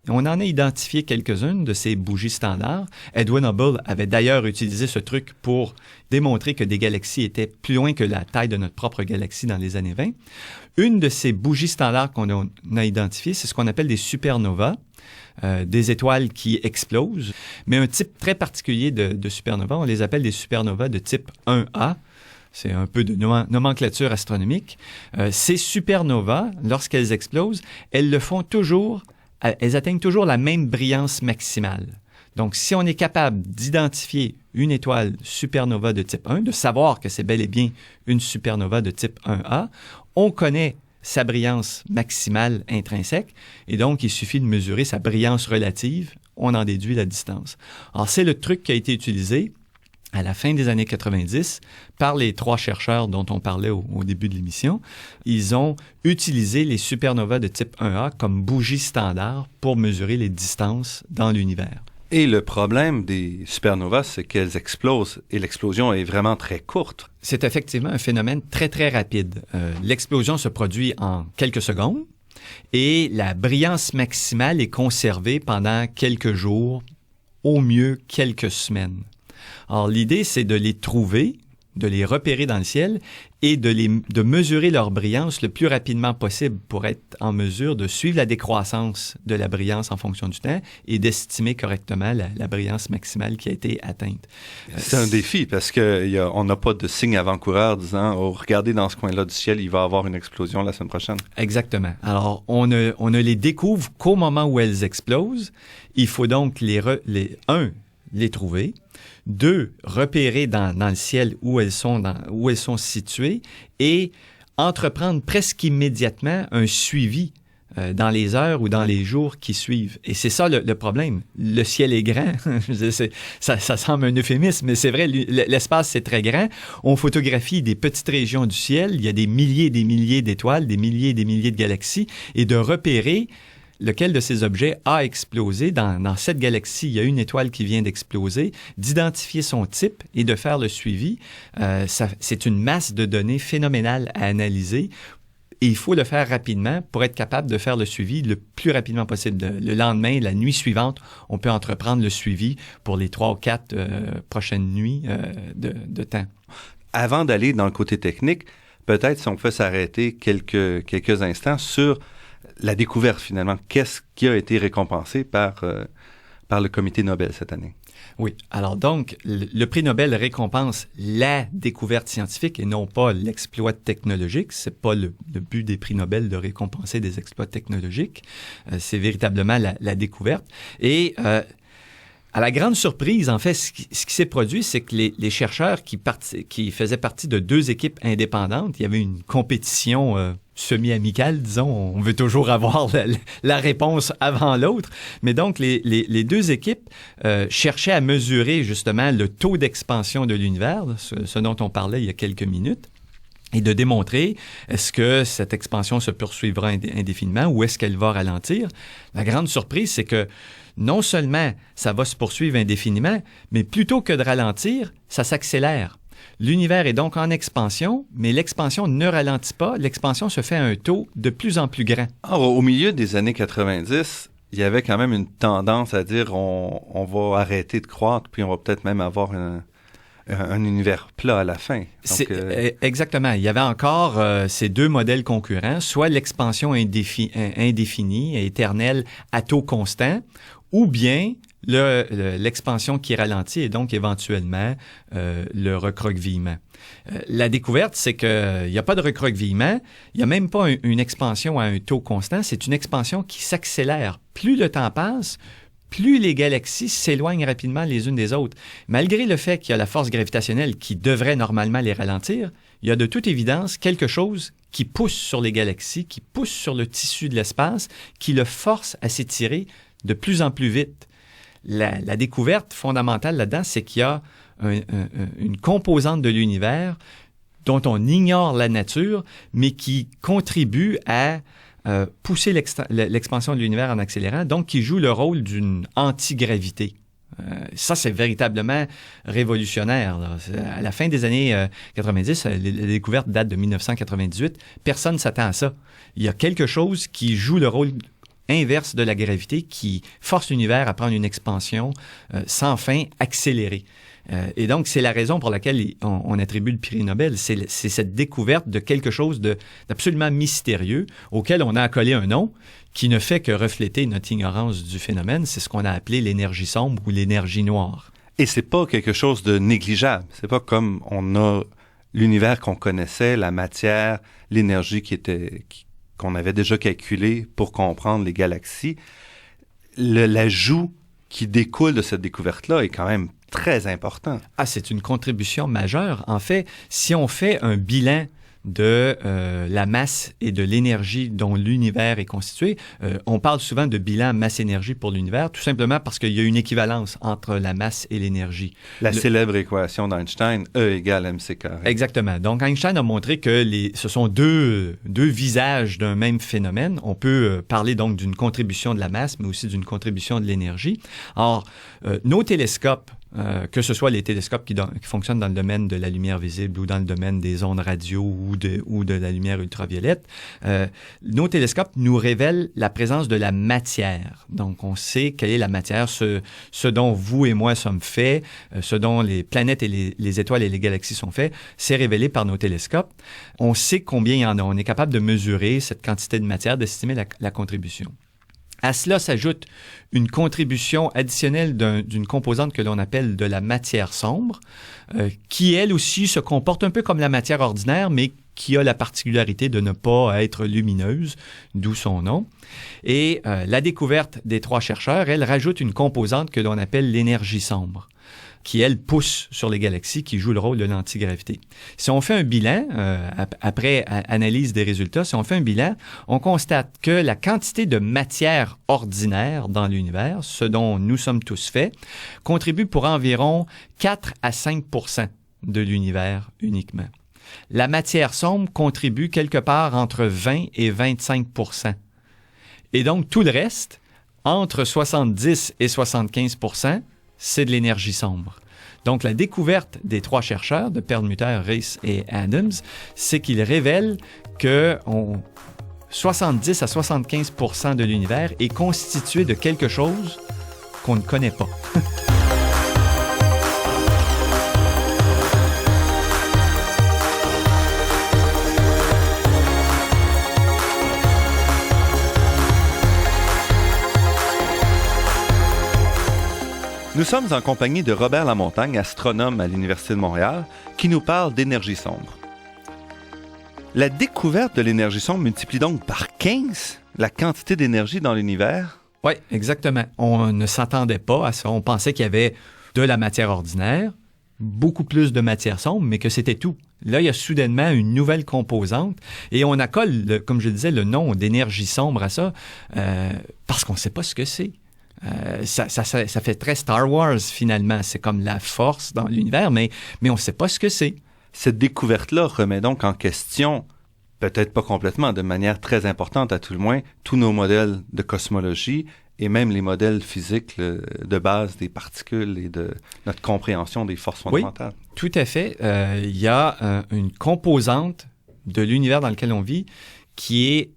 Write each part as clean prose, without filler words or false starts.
On en a identifié quelques-unes de ces bougies standards. Edwin Hubble avait d'ailleurs utilisé ce truc pour démontrer que des galaxies étaient plus loin que la taille de notre propre galaxie dans les années 20. Une de ces bougies standards qu'on a identifiées, c'est ce qu'on appelle des supernovas. Des étoiles qui explosent, mais un type très particulier de supernovas, on les appelle des supernovas de type 1A. C'est un peu de nomenclature astronomique. Ces supernovas, lorsqu'elles explosent, elles atteignent toujours la même brillance maximale. Donc, si on est capable d'identifier une étoile supernova de type 1, de savoir que c'est bel et bien une supernova de type 1A, on connaît sa brillance maximale intrinsèque, et donc il suffit de mesurer sa brillance relative, on en déduit la distance. Alors, c'est le truc qui a été utilisé à la fin des années 90 par les 3 chercheurs dont on parlait au début de l'émission. Ils ont utilisé les supernovas de type 1A comme bougies standards pour mesurer les distances dans l'univers. Et le problème des supernovas, c'est qu'elles explosent et l'explosion est vraiment très courte. C'est effectivement un phénomène très, très rapide. L'explosion se produit en quelques secondes et la brillance maximale est conservée pendant quelques jours, au mieux quelques semaines. Alors, l'idée, c'est de les trouver, de les repérer dans le ciel et de mesurer leur brillance le plus rapidement possible pour être en mesure de suivre la décroissance de la brillance en fonction du temps et d'estimer correctement la brillance maximale qui a été atteinte. C'est un défi parce qu'on n'a pas de signe avant-coureur disant « Oh, regardez dans ce coin-là du ciel, il va y avoir une explosion la semaine prochaine. » Exactement. Alors, on ne les découvre qu'au moment où elles explosent. Il faut donc les trouver. 2, repérer dans le ciel où elles sont situées et entreprendre presque immédiatement un suivi dans les heures ou dans les jours qui suivent. Et c'est ça le problème. Le ciel est grand. Ça semble un euphémisme, mais c'est vrai, l'espace, c'est très grand. On photographie des petites régions du ciel. Il y a des milliers et des milliers d'étoiles, des milliers et des milliers de galaxies. Et de repérer lequel de ces objets a explosé. Dans cette galaxie, il y a une étoile qui vient d'exploser, d'identifier son type et de faire le suivi. C'est une masse de données phénoménale à analyser. Et il faut le faire rapidement pour être capable de faire le suivi le plus rapidement possible. Le lendemain, la nuit suivante, on peut entreprendre le suivi pour les 3 ou 4 prochaines nuits de temps. Avant d'aller dans le côté technique, peut-être si on peut s'arrêter quelques instants sur la découverte, finalement. Qu'est-ce qui a été récompensé par le Comité Nobel cette année? Oui. Alors donc, le prix Nobel récompense la découverte scientifique et non pas l'exploit technologique. C'est pas le but des prix Nobel de récompenser des exploits technologiques. C'est véritablement la découverte. Et à la grande surprise, en fait, ce qui s'est produit, c'est que les chercheurs qui faisaient partie de 2 équipes indépendantes, il y avait une compétition semi-amicale, disons. On veut toujours avoir la réponse avant l'autre. Mais donc, les 2 équipes cherchaient à mesurer justement le taux d'expansion de l'univers, ce dont on parlait il y a quelques minutes, et de démontrer est-ce que cette expansion se poursuivra indéfiniment ou est-ce qu'elle va ralentir. La grande surprise, c'est que non seulement ça va se poursuivre indéfiniment, mais plutôt que de ralentir, ça s'accélère. L'univers est donc en expansion, mais l'expansion ne ralentit pas. L'expansion se fait à un taux de plus en plus grand. Alors, au milieu des années 90, il y avait quand même une tendance à dire on va arrêter de croître, puis on va peut-être même avoir un univers plat à la fin. Donc, exactement. Il y avait encore ces 2 modèles concurrents, soit l'expansion indéfinie, éternelle, à taux constant, ou bien l'expansion qui ralentit et donc éventuellement le recroquevillement. La découverte, c'est qu'il n'y a pas de recroquevillement, il n'y a même pas une expansion à un taux constant, c'est une expansion qui s'accélère. Plus le temps passe, plus les galaxies s'éloignent rapidement les unes des autres. Malgré le fait qu'il y a la force gravitationnelle qui devrait normalement les ralentir, il y a de toute évidence quelque chose qui pousse sur les galaxies, qui pousse sur le tissu de l'espace, qui le force à s'étirer de plus en plus vite. La découverte fondamentale là-dedans, c'est qu'il y a une composante de l'univers dont on ignore la nature, mais qui contribue à pousser l'expansion de l'univers en accélérant, donc qui joue le rôle d'une antigravité. Ça, c'est véritablement révolutionnaire, là. À la fin des années 90, la découverte date de 1998, personne ne s'attend à ça. Il y a quelque chose qui joue le rôle inverse de la gravité qui force l'univers à prendre une expansion sans fin accélérée. Et donc, c'est la raison pour laquelle on attribue le prix Nobel. C'est cette découverte de quelque chose d'absolument mystérieux auquel on a accolé un nom qui ne fait que refléter notre ignorance du phénomène. C'est ce qu'on a appelé l'énergie sombre ou l'énergie noire. Et c'est pas quelque chose de négligeable. C'est pas comme on a l'univers qu'on connaissait, la matière, l'énergie qu'on avait déjà calculée pour comprendre les galaxies. L'ajout qui découle de cette découverte-là est quand même très important. Ah, c'est une contribution majeure. En fait, si on fait un bilan de la masse et de l'énergie dont l'univers est constitué, on parle souvent de bilan masse-énergie pour l'univers, tout simplement parce qu'il y a une équivalence entre la masse et l'énergie. La célèbre équation d'Einstein, E égale mc carré. Exactement. Donc, Einstein a montré que ce sont deux visages d'un même phénomène. On peut parler donc d'une contribution de la masse, mais aussi d'une contribution de l'énergie. Or, nos télescopes, que ce soit les télescopes qui fonctionnent dans le domaine de la lumière visible ou dans le domaine des ondes radio ou de la lumière ultraviolette, nos télescopes nous révèlent la présence de la matière. Donc, on sait quelle est la matière, ce dont vous et moi sommes faits, ce dont les planètes et les étoiles et les galaxies sont faits, c'est révélé par nos télescopes. On sait combien il y en a. On est capable de mesurer cette quantité de matière, d'estimer la contribution. À cela s'ajoute une contribution additionnelle d'une composante que l'on appelle de la matière sombre, qui elle aussi se comporte un peu comme la matière ordinaire, mais qui a la particularité de ne pas être lumineuse, d'où son nom. Et la découverte des 3 chercheurs, elle rajoute une composante que l'on appelle l'énergie sombre, qui, elle, pousse sur les galaxies, qui joue le rôle de l'antigravité. Si on fait un bilan, après analyse des résultats, si on fait un bilan, on constate que la quantité de matière ordinaire dans l'univers, ce dont nous sommes tous faits, contribue pour environ 4 à 5 % de l'univers uniquement. La matière sombre contribue quelque part entre 20 et 25 %. Et donc, tout le reste, entre 70 et 75 %, c'est de l'énergie sombre. Donc, la découverte des 3 chercheurs, de Perlmutter, Riess et Adams, c'est qu'ils révèlent que 70 à 75 % de l'univers est constitué de quelque chose qu'on ne connaît pas. Nous sommes en compagnie de Robert Lamontagne, astronome à l'Université de Montréal, qui nous parle d'énergie sombre. La découverte de l'énergie sombre multiplie donc par 15 la quantité d'énergie dans l'univers? Oui, exactement. On ne s'attendait pas à ça. On pensait qu'il y avait de la matière ordinaire, beaucoup plus de matière sombre, mais que c'était tout. Là, il y a soudainement une nouvelle composante et on accole, comme je disais, le nom d'énergie sombre à ça parce qu'on ne sait pas ce que c'est. Ça fait très Star Wars, finalement. C'est comme la force dans l'univers, mais on ne sait pas ce que c'est. Cette découverte-là remet donc en question, peut-être pas complètement, de manière très importante à tout le moins, tous nos modèles de cosmologie et même les modèles physiques de base des particules et de notre compréhension des forces fondamentales. Oui, tout à fait. Il y a une composante de l'univers dans lequel on vit qui est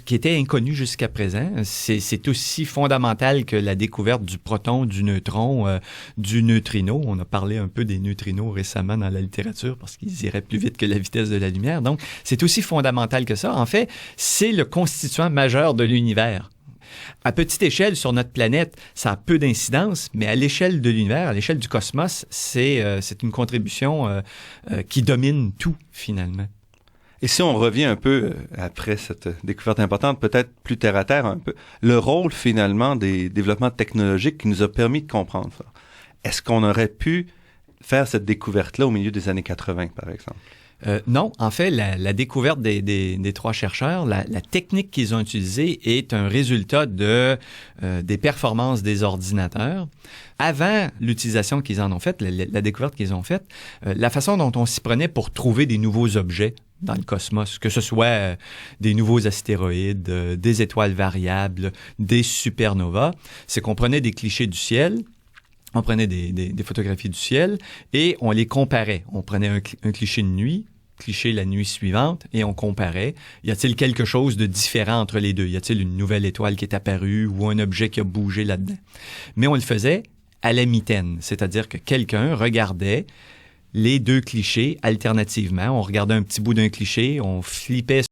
qui était inconnu jusqu'à présent. C'est aussi fondamental que la découverte du proton, du neutron, du neutrino. On a parlé un peu des neutrinos récemment dans la littérature parce qu'ils iraient plus vite que la vitesse de la lumière. Donc, c'est aussi fondamental que ça. En fait, c'est le constituant majeur de l'univers. À petite échelle, sur notre planète, ça a peu d'incidence, mais à l'échelle de l'univers, à l'échelle du cosmos, c'est une contribution qui domine tout, finalement. Et si on revient un peu, après cette découverte importante, peut-être plus terre à terre un peu, le rôle finalement des développements technologiques qui nous a permis de comprendre ça. Est-ce qu'on aurait pu faire cette découverte-là au milieu des années 80, par exemple? Non, en fait, la découverte des 3 chercheurs, la technique qu'ils ont utilisée est un résultat des performances des ordinateurs. Avant l'utilisation qu'ils en ont faite, la découverte qu'ils ont faite, la façon dont on s'y prenait pour trouver des nouveaux objets dans le cosmos, que ce soit des nouveaux astéroïdes, des étoiles variables, des supernovas, c'est qu'on prenait des clichés du ciel, on prenait des photographies du ciel et on les comparait. On prenait un cliché de nuit, cliché la nuit suivante et on comparait. Y a-t-il quelque chose de différent entre les deux? Y a-t-il une nouvelle étoile qui est apparue ou un objet qui a bougé là-dedans? Mais on le faisait à la mitaine, c'est-à-dire que quelqu'un regardait les deux clichés alternativement. On regardait un petit bout d'un cliché, on flippait